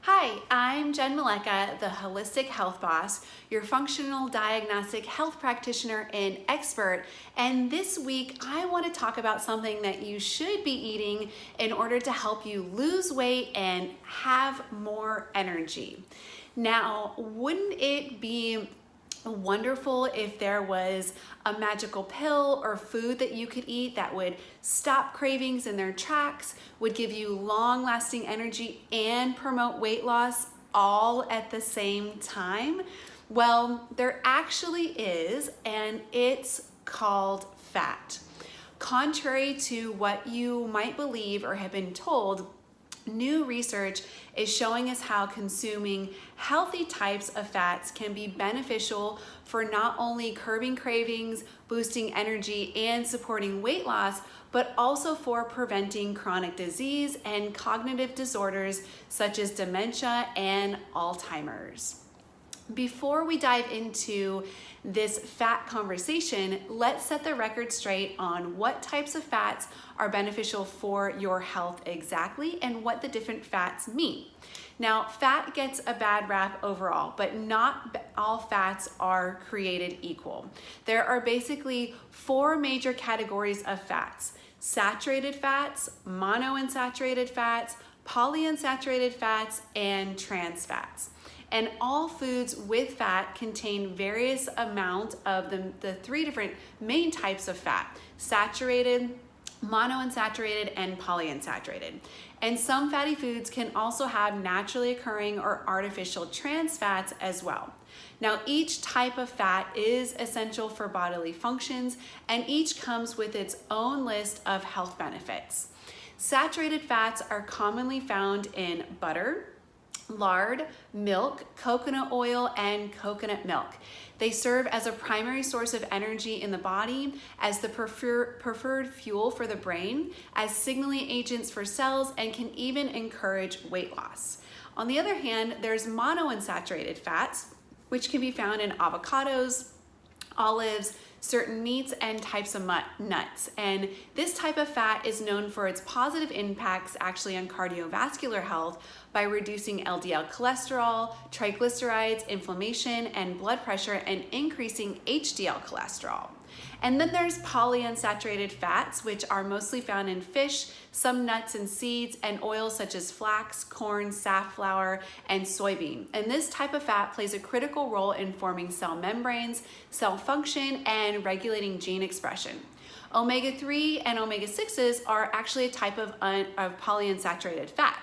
Hi, I'm Jen, the Holistic Health Boss, your functional diagnostic health practitioner and expert. And this week, I want to talk about something that you should be eating in order to help you lose weight and have more energy. Now, wouldn't it be wonderful if there was a magical pill or food that you could eat that would stop cravings in their tracks, would give you long-lasting energy and promote weight loss all at the same time? Well, there actually is, and it's called fat. Contrary to what you might believe or have been told, new research is showing us how consuming healthy types of fats can be beneficial for not only curbing cravings, boosting energy, and supporting weight loss, but also for preventing chronic disease and cognitive disorders such as dementia and Alzheimer's. Before we dive into this fat conversation, let's set the record straight on what types of fats are beneficial for your health exactly and what the different fats mean. Now, fat gets a bad rap overall, but not all fats are created equal. There are basically four major categories of fats: saturated fats, monounsaturated fats, polyunsaturated fats, and trans fats. And all foods with fat contain various amount of the three different main types of fat: saturated, monounsaturated, and polyunsaturated. And some fatty foods can also have naturally occurring or artificial trans fats as well. Now, each type of fat is essential for bodily functions, and each comes with its own list of health benefits. Saturated fats are commonly found in butter, lard, milk, coconut oil, and coconut milk. They serve as a primary source of energy in the body, as the preferred fuel for the brain, as signaling agents for cells, and can even encourage weight loss. On the other hand, there's monounsaturated fats, which can be found in avocados, olives, certain meats, and types of nuts. And this type of fat is known for its positive impacts actually on cardiovascular health by reducing LDL cholesterol, triglycerides, inflammation, and blood pressure, and increasing HDL cholesterol. And then there's polyunsaturated fats, which are mostly found in fish, some nuts and seeds, and oils such as flax, corn, safflower, and soybean. And this type of fat plays a critical role in forming cell membranes, cell function, and regulating gene expression. Omega-3 and omega-6s are actually a type of polyunsaturated fat.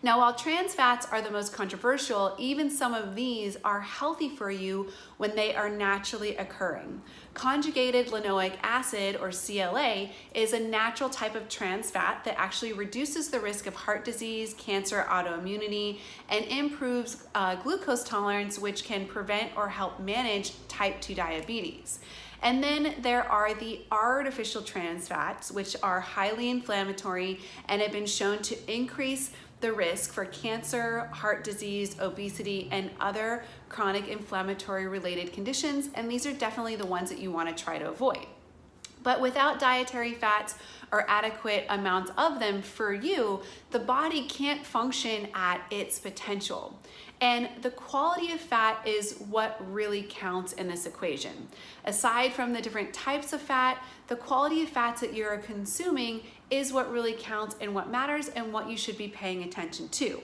Now, while trans fats are the most controversial, even some of these are healthy for you when they are naturally occurring. Conjugated linoleic acid, or CLA, is a natural type of trans fat that actually reduces the risk of heart disease, cancer, autoimmunity, and improves glucose tolerance, which can prevent or help manage type 2 diabetes. And then there are the artificial trans fats, which are highly inflammatory and have been shown to increase the risk for cancer, heart disease, obesity, and other chronic inflammatory related conditions. And these are definitely the ones that you want to try to avoid. But without dietary fats or adequate amounts of them for you, the body can't function at its potential. And the quality of fat is what really counts in this equation. Aside from the different types of fat, the quality of fats that you're consuming is what really counts and what matters and what you should be paying attention to.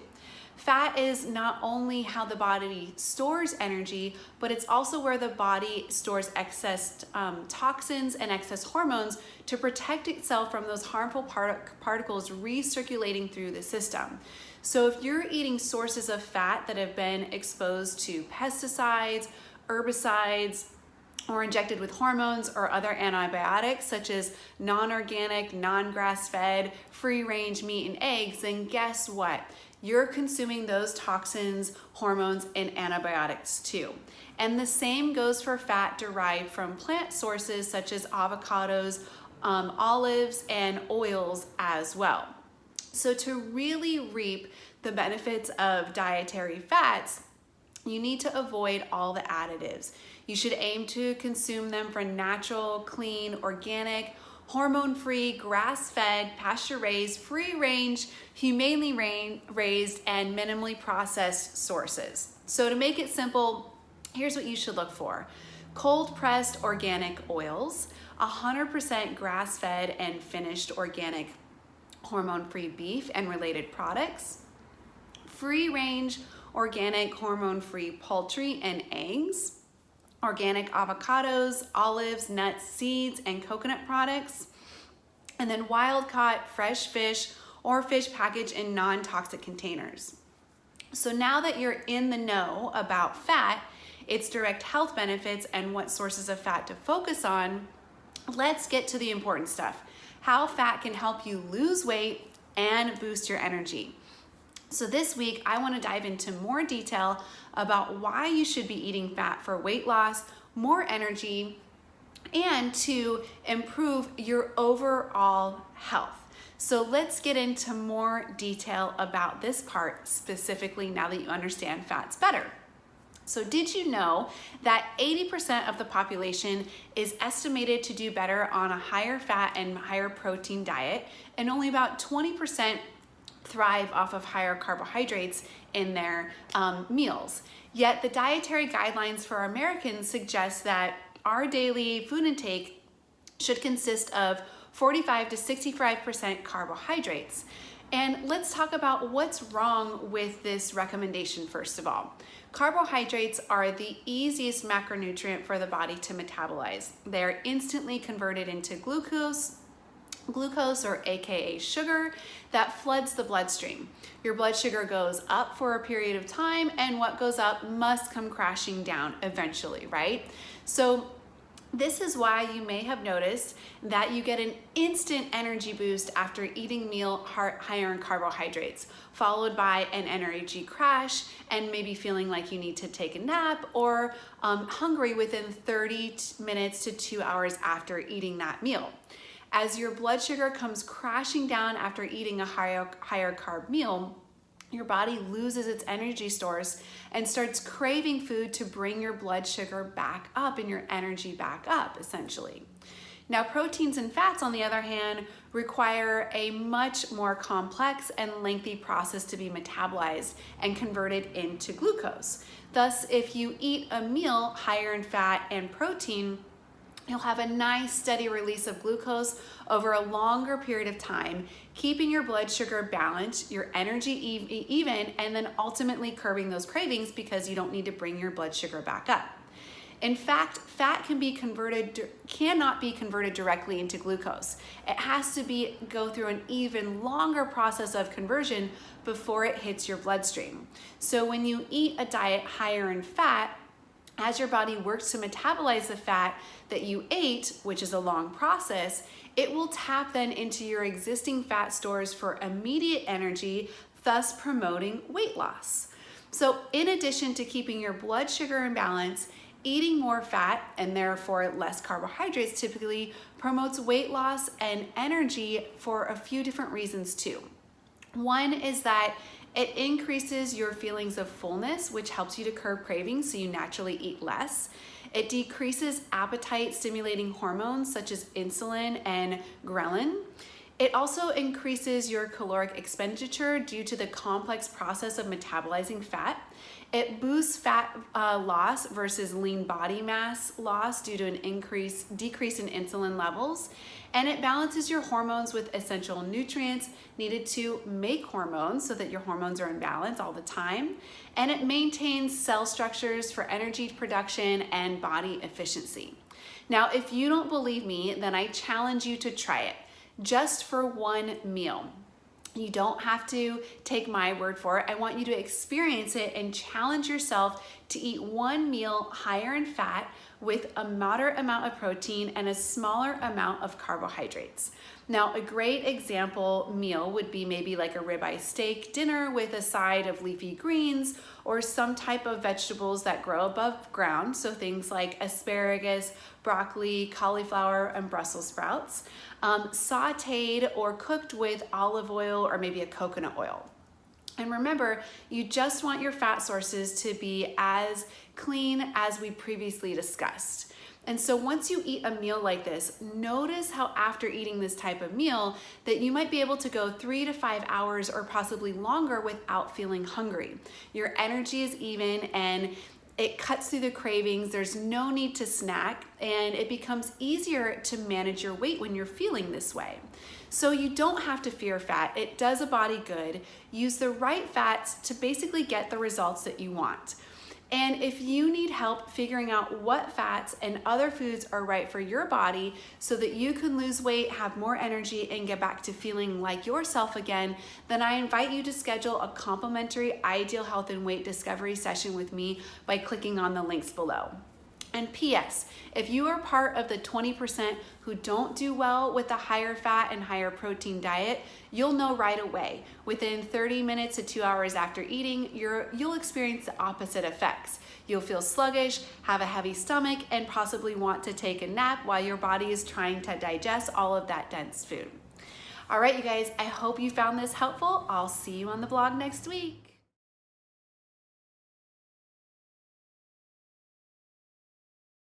Fat is not only how the body stores energy, but it's also where the body stores excess toxins and excess hormones to protect itself from those harmful particles recirculating through the system. So if you're eating sources of fat that have been exposed to pesticides, herbicides, or injected with hormones or other antibiotics, such as non-organic, non-grass-fed, free-range meat and eggs, then guess what? You're consuming those toxins, hormones, and antibiotics too. And the same goes for fat derived from plant sources such as avocados, olives, and oils as well. So to really reap the benefits of dietary fats, you need to avoid all the additives. You should aim to consume them from natural, clean, organic, hormone-free, grass-fed, pasture-raised, free-range, humanely raised, and minimally processed sources. So to make it simple, here's what you should look for. Cold-pressed organic oils, 100% grass-fed and finished organic hormone-free beef and related products, free-range organic hormone-free poultry and eggs, organic avocados, olives, nuts, seeds, and coconut products, and then wild-caught fresh fish or fish packaged in non-toxic containers. So now that you're in the know about fat, its direct health benefits, and what sources of fat to focus on, let's get to the important stuff. How fat can help you lose weight and boost your energy. So this week, I want to dive into more detail about why you should be eating fat for weight loss, more energy, and to improve your overall health. So let's get into more detail about this part specifically now that you understand fats better. So did you know that 80% of the population is estimated to do better on a higher fat and higher protein diet, and only about 20% thrive off of higher carbohydrates in their meals? Yet the dietary guidelines for Americans suggest that our daily food intake should consist of 45 to 65% carbohydrates. And let's talk about what's wrong with this recommendation first of all. Carbohydrates are the easiest macronutrient for the body to metabolize. They're instantly converted into glucose or AKA sugar that floods the bloodstream. Your blood sugar goes up for a period of time, and what goes up must come crashing down eventually, right? So this is why you may have noticed that you get an instant energy boost after eating a meal higher in carbohydrates, followed by an energy crash and maybe feeling like you need to take a nap or hungry within 30 minutes to 2 hours after eating that meal. As your blood sugar comes crashing down after eating a higher carb meal, your body loses its energy stores and starts craving food to bring your blood sugar back up and your energy back up, essentially. Now, proteins and fats, on the other hand, require a much more complex and lengthy process to be metabolized and converted into glucose. Thus, if you eat a meal higher in fat and protein, you'll have a nice steady release of glucose over a longer period of time, keeping your blood sugar balanced, your energy even, and then ultimately curbing those cravings because you don't need to bring your blood sugar back up. In fact, fat cannot be converted directly into glucose. It has to go through an even longer process of conversion before it hits your bloodstream. So when you eat a diet higher in fat, as your body works to metabolize the fat that you ate, which is a long process, it will tap then into your existing fat stores for immediate energy, thus promoting weight loss. So in addition to keeping your blood sugar in balance, eating more fat and therefore less carbohydrates typically promotes weight loss and energy for a few different reasons too. One is that it increases your feelings of fullness, which helps you to curb cravings, so you naturally eat less. It decreases appetite-stimulating hormones such as insulin and ghrelin. It also increases your caloric expenditure due to the complex process of metabolizing fat. It boosts fat loss versus lean body mass loss due to an decrease in insulin levels. And it balances your hormones with essential nutrients needed to make hormones so that your hormones are in balance all the time. And it maintains cell structures for energy production and body efficiency. Now, if you don't believe me, then I challenge you to try it just for one meal. You don't have to take my word for it. I want you to experience it and challenge yourself to eat one meal higher in fat with a moderate amount of protein and a smaller amount of carbohydrates. Now, a great example meal would be maybe like a ribeye steak dinner with a side of leafy greens or some type of vegetables that grow above ground. So things like asparagus, broccoli, cauliflower, and Brussels sprouts, sauteed or cooked with olive oil or maybe a coconut oil. And remember, you just want your fat sources to be as clean as we previously discussed. And so once you eat a meal like this, notice how after eating this type of meal that you might be able to go 3 to 5 hours or possibly longer without feeling hungry. Your energy is even and it cuts through the cravings. There's no need to snack, and it becomes easier to manage your weight when you're feeling this way. So you don't have to fear fat. It does a body good. Use the right fats to basically get the results that you want. And if you need help figuring out what fats and other foods are right for your body so that you can lose weight, have more energy, and get back to feeling like yourself again, then I invite you to schedule a complimentary Ideal Health and Weight Discovery session with me by clicking on the links below. And P.S. if you are part of the 20% who don't do well with the higher fat and higher protein diet, you'll know right away. Within 30 minutes to 2 hours after eating, you'll experience the opposite effects. You'll feel sluggish, have a heavy stomach, and possibly want to take a nap while your body is trying to digest all of that dense food. All right, you guys, I hope you found this helpful. I'll see you on the blog next week.